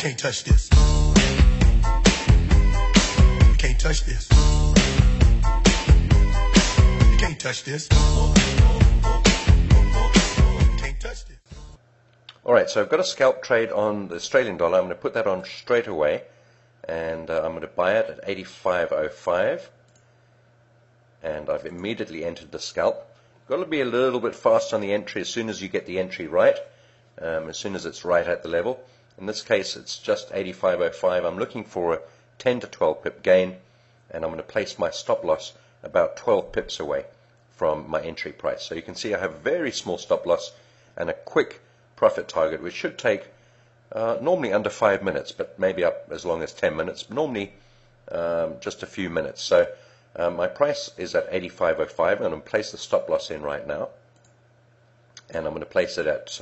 can't touch this. You can't touch this. You can't touch this. You can't touch this. Alright, so I've got a scalp trade on the Australian dollar. I'm going to put that on straight away, and I'm going to buy it at 85.05, and I've immediately entered the scalp. Got to be a little bit fast on the entry as soon as you get the entry right, as soon as it's right at the level. In this case, it's just 85.05. I'm looking for a 10 to 12 pip gain, and I'm going to place my stop loss about 12 pips away from my entry price. So you can see I have a very small stop loss and a quick profit target, which should take normally under 5 minutes, but maybe up as long as 10 minutes, normally just a few minutes. So my price is at 85.05. I'm going to place the stop loss in right now, and I'm going to place it at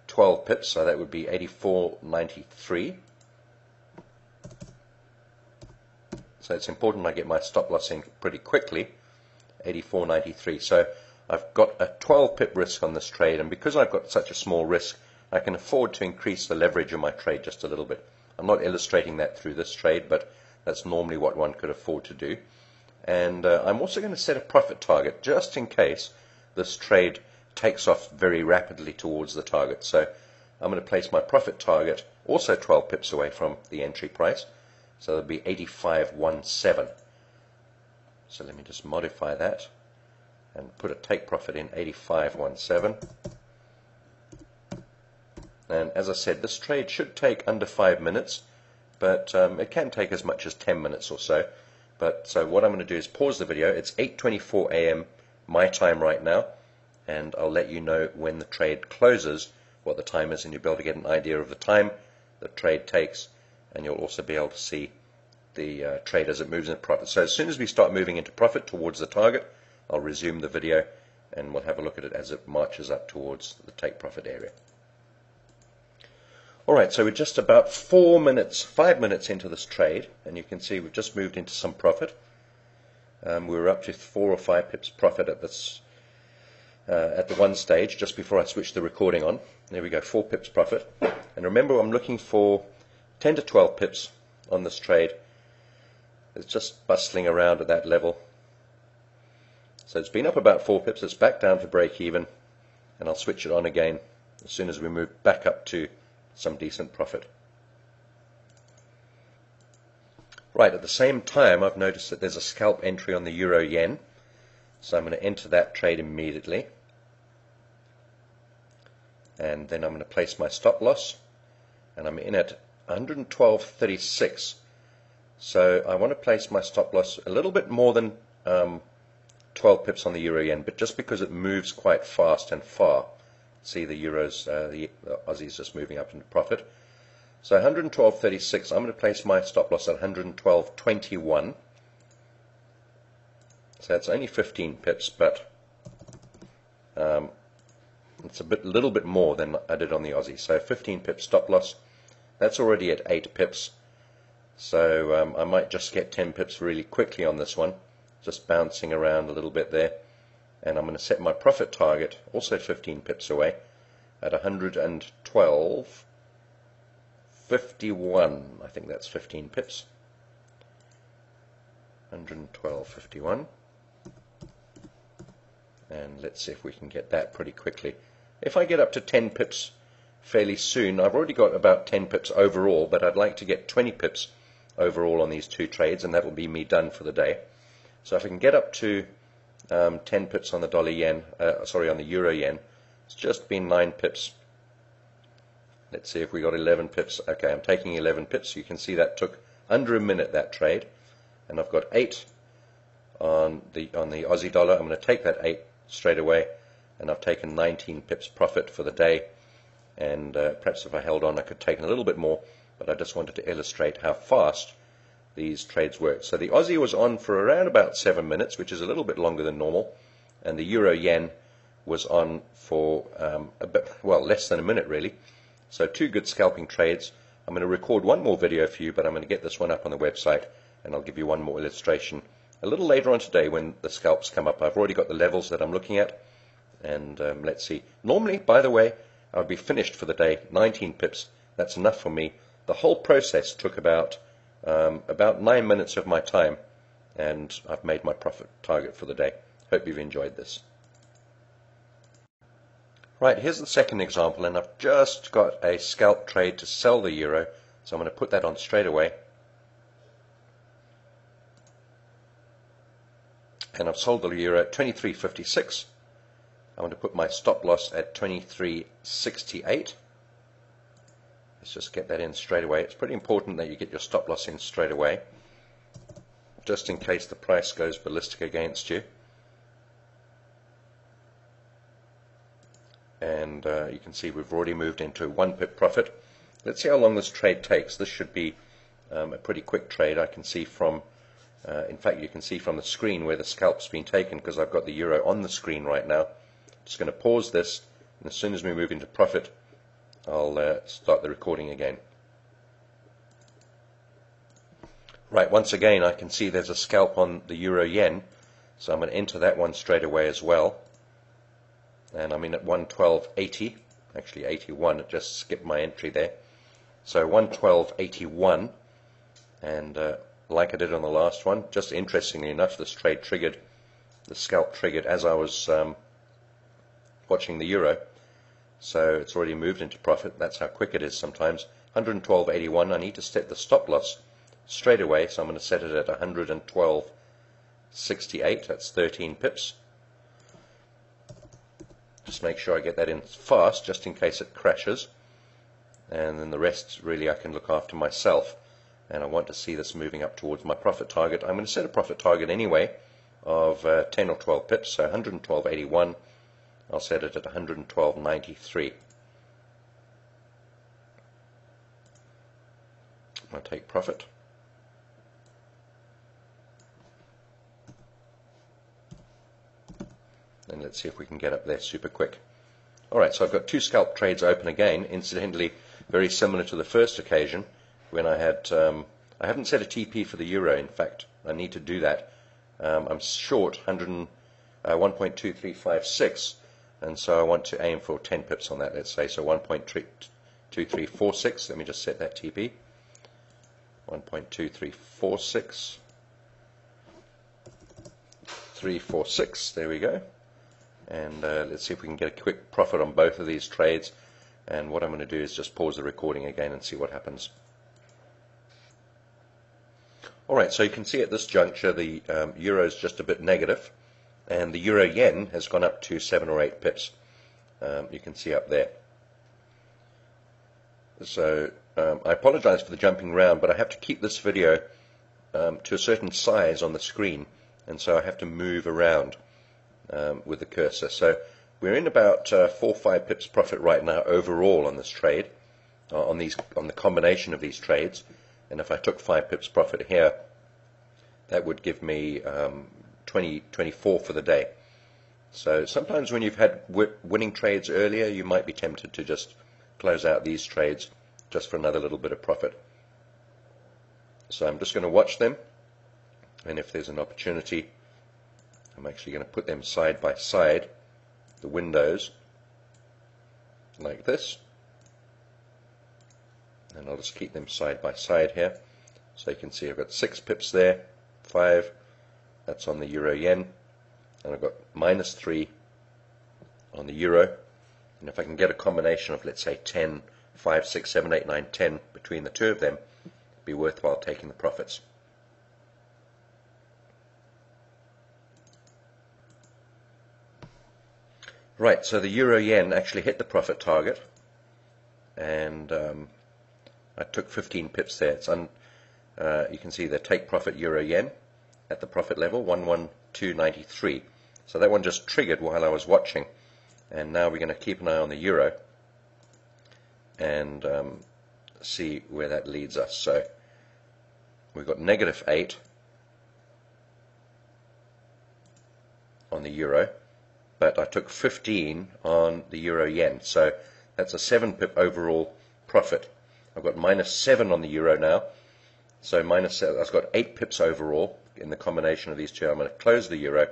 12 pips, so that would be 84.93. So it's important I get my stop loss in pretty quickly, 84.93. So I've got a 12 pip risk on this trade, and because I've got such a small risk, I can afford to increase the leverage of my trade just a little bit. I'm not illustrating that through this trade, but that's normally what one could afford to do. And I'm also going to set a profit target just in case this trade takes off very rapidly towards the target. So I'm going to place my profit target also 12 pips away from the entry price. So that'll be 85.17. So let me just modify that and put a take profit in 85.17. And as I said, this trade should take under 5 minutes, but it can take as much as 10 minutes or so. But so what I'm going to do is pause the video. It's 8:24 a.m. my time right now, and I'll let you know when the trade closes, what the time is, and you'll be able to get an idea of the time the trade takes, and you'll also be able to see the trade as it moves into profit. So as soon as we start moving into profit towards the target, I'll resume the video, and we'll have a look at it as it marches up towards the take profit area. Alright, so we're just about 5 minutes into this trade, and you can see we've just moved into some profit. We were up to 4 or 5 pips profit at this at the one stage, just before I switched the recording on. There we go, 4 pips profit. And remember, I'm looking for 10 to 12 pips on this trade. It's just bustling around at that level. So it's been up about 4 pips, it's back down to break even, and I'll switch it on again as soon as we move back up to some decent profit. Right, at the same time, I've noticed that there's a scalp entry on the euro yen, so I'm going to enter that trade immediately, and then I'm going to place my stop loss, and I'm in at 112.36. So I want to place my stop loss a little bit more than 12 pips on the euro yen, but just because it moves quite fast and far. See the euros, the Aussies just moving up into profit. So 112.36, I'm going to place my stop loss at 112.21. So that's only 15 pips, but it's a little bit more than I did on the Aussie. So 15 pips stop loss. That's already at 8 pips. So I might just get 10 pips really quickly on this one, just bouncing around a little bit there. And I'm going to set my profit target, also 15 pips away, at 112.51. I think that's 15 pips. 112.51. And let's see if we can get that pretty quickly. If I get up to 10 pips fairly soon, I've already got about 10 pips overall, but I'd like to get 20 pips overall on these two trades, and that'll be me done for the day. So if I can get up to 10 pips on the on the euro yen. It's just been 9 pips. Let's see if we got 11 pips. Okay, I'm taking 11 pips. You can see that took under a minute, that trade. And I've got 8 on the Aussie dollar. I'm going to take that 8 straight away, and I've taken 19 pips profit for the day. And perhaps if I held on, I could take a little bit more, but I just wanted to illustrate how fast these trades work. So the Aussie was on for around about 7 minutes, which is a little bit longer than normal, and the euro yen was on for less than a minute really. So 2 good scalping trades. I'm going to record one more video for you, but I'm going to get this one up on the website, and I'll give you one more illustration a little later on today when the scalps come up. I've already got the levels that I'm looking at, and let's see. Normally, by the way, I'll be finished for the day, 19 pips. That's enough for me. the whole process took about 9 minutes of my time, and I've made my profit target for the day. Hope you've enjoyed this. Right, here's the second example, and I've just got a scalp trade to sell the euro, so I'm going to put that on straight away. And I've sold the euro at 23.56. I'm going to put my stop loss at 23.68. Let's just get that in straight away. It's pretty important that you get your stop loss in straight away, just in case the price goes ballistic against you. And you can see we've already moved into 1 pip profit. Let's see how long this trade takes. This should be a pretty quick trade. I can see from, in fact, you can see from the screen where the scalp's been taken, because I've got the euro on the screen right now. Just going to pause this, and as soon as we move into profit, I'll start the recording again. Right, once again, I can see there's a scalp on the euro yen, so I'm going to enter that one straight away as well. And I'm in at 112.80, actually 81, it just skipped my entry there. So 112.81, and like I did on the last one, just interestingly enough, this trade triggered, the scalp triggered as I was watching the euro. So it's already moved into profit. That's how quick it is sometimes. 112.81, I need to set the stop loss straight away, so I'm going to set it at 112.68, that's 13 pips. Just make sure I get that in fast, just in case it crashes, and then the rest really I can look after myself. And I want to see this moving up towards my profit target. I'm going to set a profit target anyway of 10 or 12 pips, so 112.81. I'll set it at 112.93. I'll take profit. And let's see if we can get up there super quick. Alright, so I've got 2 scalp trades open again, incidentally very similar to the first occasion when I had, I haven't set a TP for the euro, in fact, I need to do that. I'm short 1.2356, and so I want to aim for 10 pips on that, let's say, so 1.2346, let me just set that TP, 1.2346, 346, there we go. And let's see if we can get a quick profit on both of these trades. And what I'm going to do is just pause the recording again and see what happens. Alright, so you can see at this juncture the euro is just a bit negative, and the euro yen has gone up to 7 or 8 pips. You can see up there. So I apologize for the jumping around, but I have to keep this video to a certain size on the screen, and so I have to move around with the cursor. So we're in about 4 or 5 pips profit right now overall on this trade, on the combination of these trades. And if I took 5 pips profit here, that would give me 24 for the day. So sometimes when you've had winning trades earlier, you might be tempted to just close out these trades just for another little bit of profit. So I'm just going to watch them, and if there's an opportunity, I'm actually going to put them side by side, the windows, like this. And I'll just keep them side by side here. So you can see I've got 6 pips there, 5, that's on the euro yen, and I've got -3 on the euro. And if I can get a combination of, let's say, 10, 5, 6, 7, 8, 9, 10 between the two of them, it'd be worthwhile taking the profits. Right, so the euro yen actually hit the profit target, and I took 15 pips there. It's you can see the take profit euro yen at the profit level, 112.93. So that one just triggered while I was watching, and now we're going to keep an eye on the euro and see where that leads us. So we've got -8 on the euro, but I took 15 on the euro yen, so that's a 7 pip overall profit. I've got -7 on the euro now, so -7, I've got 8 pips overall in the combination of these two. I'm going to close the euro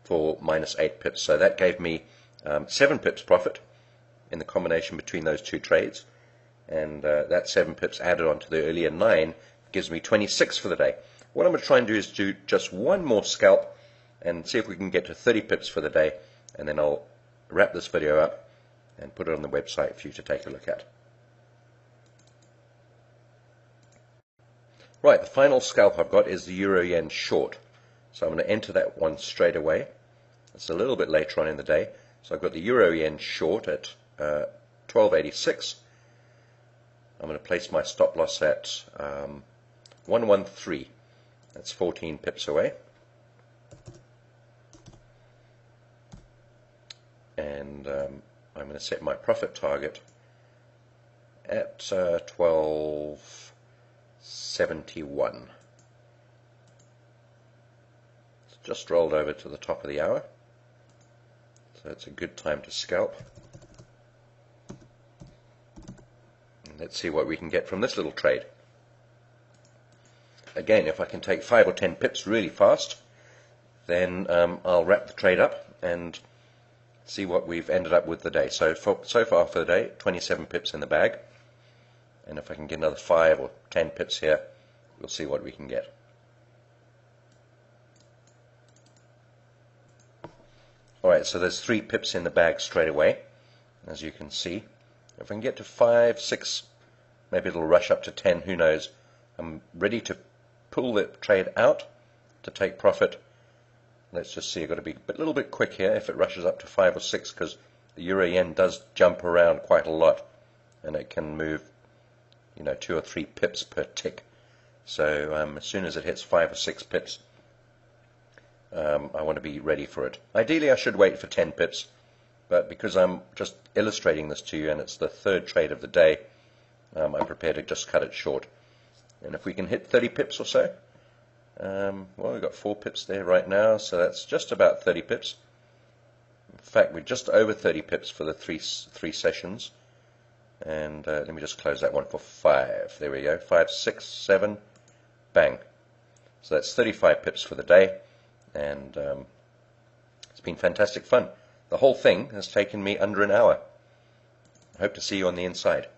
for -8 pips, so that gave me 7 pips profit in the combination between those two trades, and that 7 pips added on to the earlier 9 gives me 26 for the day. What I'm going to try and do is do just one more scalp and see if we can get to 30 pips for the day, and then I'll wrap this video up and put it on the website for you to take a look at. Right, the final scalp I've got is the Euro-Yen short. So I'm going to enter that one straight away. It's a little bit later on in the day. So I've got the Euro-Yen short at 12.86. I'm going to place my stop loss at 113. That's 14 pips away. And I'm going to set my profit target at 12.71. It's just rolled over to the top of the hour, so it's a good time to scalp. And let's see what we can get from this little trade. Again, if I can take 5 or 10 pips really fast, then I'll wrap the trade up and see what we've ended up with the day. So far for the day, 27 pips in the bag. And if I can get another 5 or 10 pips here, we'll see what we can get. Alright, so there's 3 pips in the bag straight away, as you can see. If I can get to 5, 6, maybe it'll rush up to 10, who knows. I'm ready to pull the trade out to take profit. Let's just see, I've got to be a little bit quick here if it rushes up to 5 or 6, because the Euro-Yen does jump around quite a lot, and it can move 2 or 3 pips per tick. So as soon as it hits 5 or 6 pips, I want to be ready for it. Ideally I should wait for 10 pips, but because I'm just illustrating this to you and it's the third trade of the day, I'm prepared to just cut it short. And if we can hit 30 pips or so, well, we've got 4 pips there right now, so that's just about 30 pips. In fact, we're just over 30 pips for the three sessions. And let me just close that one for 5. There we go. 5, 6, 7, bang. So that's 35 pips for the day, and it's been fantastic fun. The whole thing has taken me under an hour. I hope to see you on the inside.